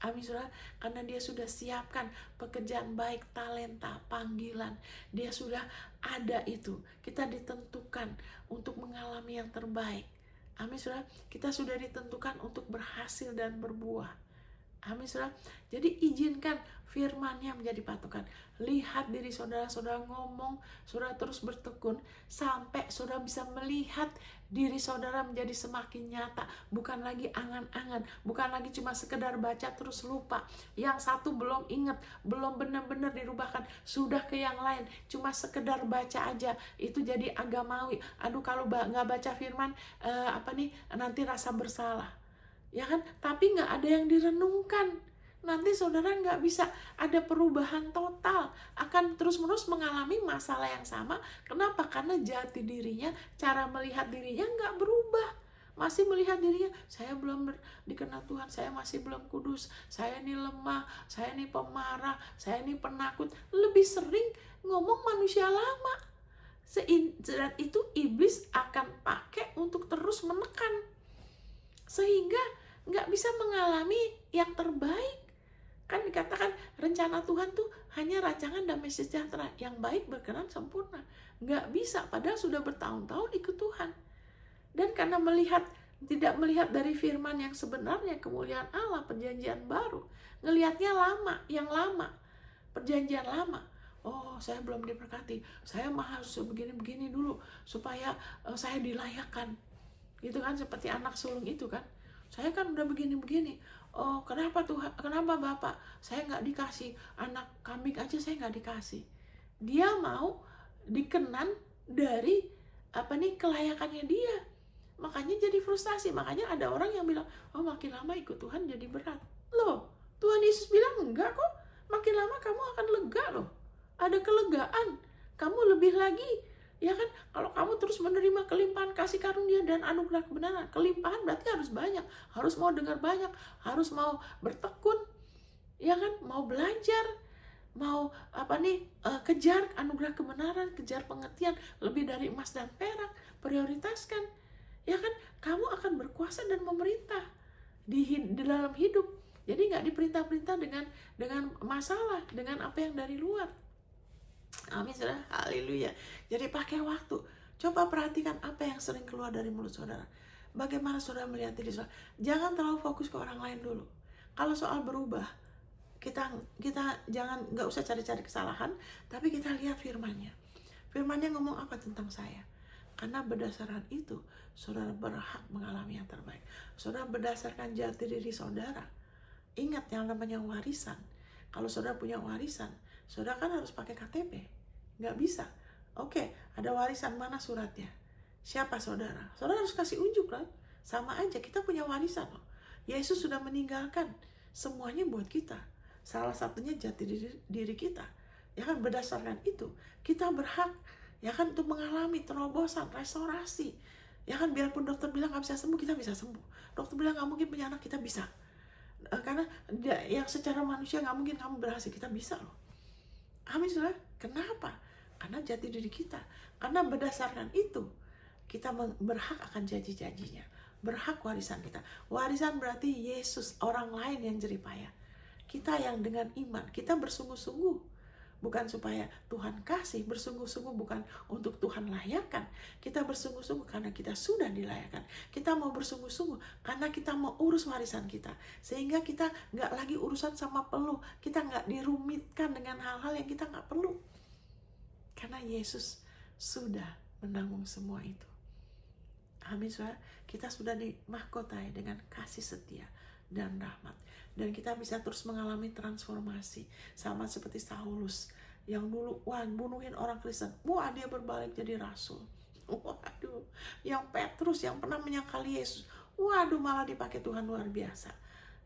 Amin, saudara. Karena Dia sudah siapkan pekerjaan baik, talenta, panggilan. Dia sudah ada itu. Kita ditentukan untuk mengalami yang terbaik. Amin, saudara. Kita sudah ditentukan untuk berhasil dan berbuah. Amin, saudara. Jadi izinkan firman-Nya menjadi patokan. Lihat diri saudara, saudara ngomong, saudara terus bertekun sampai saudara bisa melihat diri saudara menjadi semakin nyata. Bukan lagi angan-angan, bukan lagi cuma sekedar baca terus lupa. Yang satu belum ingat, belum benar-benar dirubahkan, sudah ke yang lain, cuma sekedar baca aja, itu jadi agamawi. Aduh, kalau nggak baca firman, nanti rasa bersalah. Ya kan, tapi nggak ada yang direnungkan. Nanti saudara nggak bisa ada perubahan total, akan terus-menerus mengalami masalah yang sama. Kenapa? Karena jati dirinya, cara melihat dirinya nggak berubah. Masih melihat dirinya, saya belum dikenal Tuhan, saya masih belum kudus, saya ini lemah, saya ini pemarah, saya ini penakut. Lebih sering ngomong manusia lama. Dan itu iblis akan pakai untuk terus menekan, sehingga nggak bisa mengalami yang terbaik. Kan dikatakan rencana Tuhan tuh hanya rancangan damai sejahtera, yang baik, berkenan, sempurna. Nggak bisa, padahal sudah bertahun-tahun ikut Tuhan. Dan karena tidak melihat dari firman yang sebenarnya, kemuliaan Allah, perjanjian baru, ngelihatnya yang lama, perjanjian lama. Oh, saya belum diberkati, saya harus begini-begini dulu supaya saya dilayakkan. Gitu kan, seperti anak sulung itu kan. Saya kan udah begini-begini. Oh, kenapa Tuhan, kenapa Bapak saya nggak dikasih anak kambing aja, saya nggak dikasih. Dia mau dikenan dari kelayakannya dia. Makanya jadi frustasi. Makanya ada orang yang bilang, oh makin lama ikut Tuhan jadi berat. Loh, Tuhan Yesus bilang enggak kok. Makin lama kamu akan lega loh. Ada kelegaan. Kamu lebih lagi, ya kan? Kalau kamu terus menerima kelimpahan kasih karunia dan anugerah kebenaran, kelimpahan berarti harus banyak, harus mau dengar banyak, harus mau bertekun, ya kan? Mau belajar, mau kejar anugerah kebenaran, kejar pengertian lebih dari emas dan perak, prioritaskan, ya kan? Kamu akan berkuasa dan memerintah di dalam hidup. Jadi nggak diperintah-perintah dengan masalah, dengan apa yang dari luar. Amin, saudara. Haleluya. Jadi pakai waktu. Coba perhatikan apa yang sering keluar dari mulut saudara. Bagaimana saudara melihat diri saudara. Jangan terlalu fokus ke orang lain dulu. Kalau soal berubah, kita jangan, nggak usah cari-cari kesalahan, tapi kita lihat firman-Nya. Firman-Nya ngomong apa tentang saya. Karena berdasarkan itu, saudara berhak mengalami yang terbaik. Saudara berdasarkan jati diri saudara. Ingat yang namanya warisan. Kalau saudara punya warisan, saudara kan harus pakai KTP. Nggak bisa. Oke, ada warisan, mana suratnya? Siapa saudara? Saudara harus kasih unjuk kan? Sama aja, kita punya warisan loh. Yesus sudah meninggalkan semuanya buat kita. Salah satunya jati diri kita. Ya kan, berdasarkan itu, kita berhak ya kan untuk mengalami terobosan, restorasi. Ya kan, biarpun dokter bilang nggak bisa sembuh, kita bisa sembuh. Dokter bilang nggak mungkin punya anak, kita bisa. Karena yang secara manusia nggak mungkin kamu berhasil, kita bisa loh. Amin, saudara. Kenapa? Karena jati diri kita. Karena berdasarkan itu, kita berhak akan janji-janjinya. Berhak warisan kita. Warisan berarti Yesus, orang lain yang jeripaya. Kita yang dengan iman, kita bersungguh-sungguh. Bukan supaya Tuhan kasih, bersungguh-sungguh bukan untuk Tuhan layakan. Kita bersungguh-sungguh karena kita sudah dilayakan. Kita mau bersungguh-sungguh karena kita mau urus warisan kita. Sehingga kita nggak lagi urusan sama peluh. Kita nggak dirumitkan dengan hal-hal yang kita nggak perlu. Karena Yesus sudah menanggung semua itu. Amin, saudara. Kita sudah dimahkotai dengan kasih setia dan rahmat. Dan kita bisa terus mengalami transformasi. Sama seperti Saulus yang dulu bunuhin orang Kristen. Dia berbalik jadi rasul. Waduh, yang Petrus yang pernah menyangkali Yesus. Malah dipakai Tuhan luar biasa.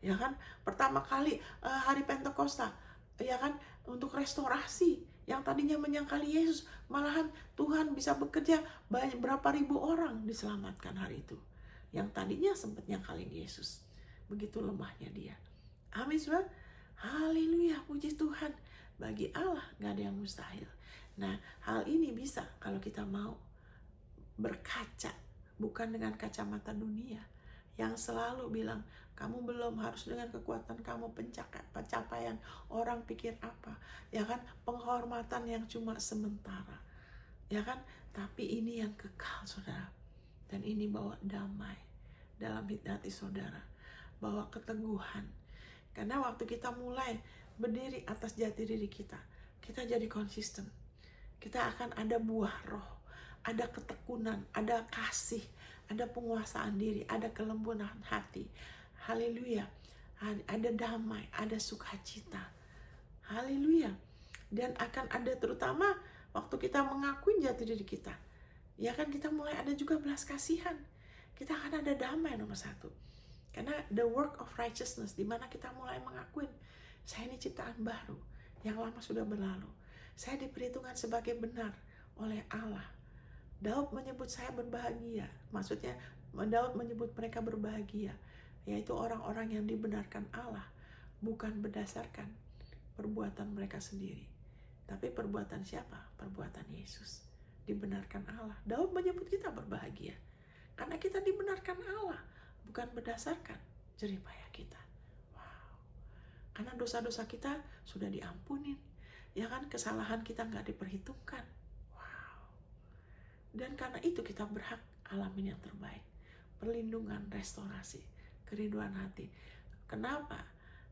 Ya kan? Pertama kali hari Pentakosta, ya kan, untuk restorasi. Yang tadinya menyangkali Yesus, malahan Tuhan bisa bekerja, berapa ribu orang diselamatkan hari itu. Yang tadinya sempat nyangkalin Yesus. Begitu lemahnya dia. Amin, saudara. Haleluya, puji Tuhan. Bagi Allah gak ada yang mustahil. Nah, hal ini bisa kalau kita mau berkaca, bukan dengan kacamata dunia yang selalu bilang, kamu belum, harus dengan kekuatan kamu, pencapaian orang pikir apa, ya kan, penghormatan yang cuma sementara, ya kan, tapi ini yang kekal, saudara. Dan ini bawa damai dalam hati saudara, bawa keteguhan. Karena waktu kita mulai berdiri atas jati diri kita jadi konsisten. Kita akan ada buah roh, ada ketekunan, ada kasih, ada penguasaan diri, ada kelembunan hati. Haleluya. Ada damai, ada sukacita. Haleluya. Dan akan ada terutama waktu kita mengakui jati diri kita. Ya kan, kita mulai ada juga belas kasihan. Kita akan ada damai nomor satu. Karena the work of righteousness, di mana kita mulai mengakuin, saya ini ciptaan baru, yang lama sudah berlalu. Saya diperhitungkan sebagai benar oleh Allah. Daud menyebut saya berbahagia. Maksudnya Daud menyebut mereka berbahagia, yaitu orang-orang yang dibenarkan Allah, bukan berdasarkan perbuatan mereka sendiri. Tapi perbuatan siapa? Perbuatan Yesus. Dibenarkan Allah. Daud menyebut kita berbahagia karena kita dibenarkan Allah, bukan berdasarkan jeripaya kita. Wow. Karena dosa-dosa kita sudah diampunin. Ya kan, kesalahan kita nggak diperhitungkan. Wow. Dan karena itu kita berhak alamin yang terbaik. Perlindungan, restorasi, kerinduan hati. Kenapa?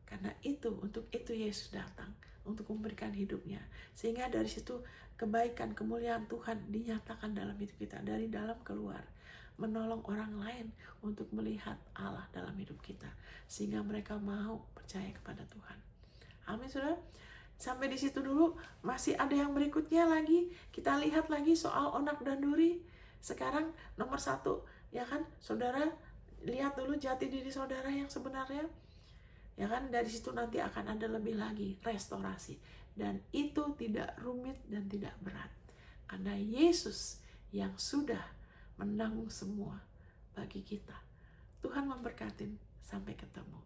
Karena itu, untuk itu Yesus datang. untuk memberikan hidupnya. Sehingga dari situ kebaikan, kemuliaan Tuhan dinyatakan dalam hidup kita, dari dalam keluar. Menolong orang lain untuk melihat Allah dalam hidup kita, sehingga mereka mau percaya kepada Tuhan. Amin, saudara. Sampai di situ dulu. Masih ada yang berikutnya lagi. Kita lihat lagi soal onak dan duri. Sekarang nomor 1, ya kan, saudara lihat dulu jati diri saudara yang sebenarnya, ya kan. Dari situ nanti akan ada lebih lagi restorasi, dan itu tidak rumit dan tidak berat, karena Yesus yang sudah menanggung semua bagi kita. Tuhan memberkatin. Sampai ketemu.